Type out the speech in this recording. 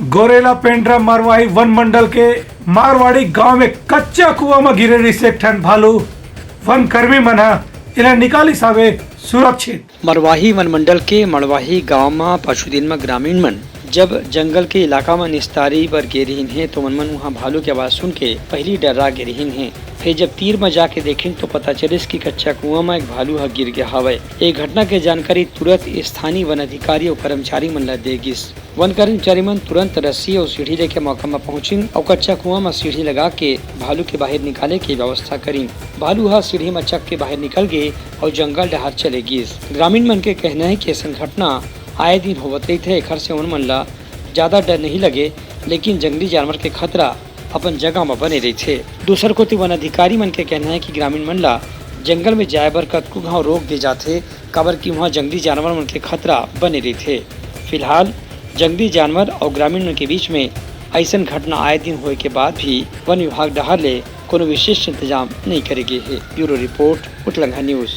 Gorilla Pendra Marwahi one मंडल के मारवाड़ी गांव में कच्चा कुआं में गिरे रही से ठन भालू वन कर्मी मना इन्हें निकाली सावे सुरक्षित। मरवाही वन मंडल के मरवाही गांव में पशुदिन में ग्रामीण मन जब जंगल के इलाका में निस्तारी पर गिरहीन है तो मनमन वहाँ भालू की आवाज सुन के पहली डरा गिरहीन है। फिर जब तीर में जाके देखें तो पता चले कि कच्चा कुआं में एक भालू गिर गया हवे। एक घटना के जानकारी तुरंत स्थानीय वन अधिकारी और कर्मचारी मन ला देगिस। वन कर्मचारी मन तुरंत रस्सी और सीढ़ी लेके मौका में पहुंचिन और कच्चा कुआं में सीढ़ी लगा के भालू के बाहर निकाले की व्यवस्था करी। भालू सीढ़ी में चक के बाहर निकल गए और जंगल डहार चले गए। ग्रामीण मन के कहना है कि ऐसा घटना आए दिन होवत रही थे। घर से उन मन ला ज्यादा डर नहीं लगे, लेकिन जंगली जानवर के खतरा अपन जगह में बने रही थे। दूसर को वन अधिकारी मन के कहना है कि ग्रामीण मन ला जंगल में जाए बर कतकु घाव रोक दे जाते, काबर की वहाँ जंगली जानवर मन के खतरा बने रही थे। फिलहाल जंगली जानवर और ग्रामीण मन के बीच में ऐसा घटना आए दिन होए के बाद भी वन विभाग डहार ले कोनो विशेष इंतजाम नहीं करेगी है। ब्यूरो रिपोर्ट उटलंघा न्यूज।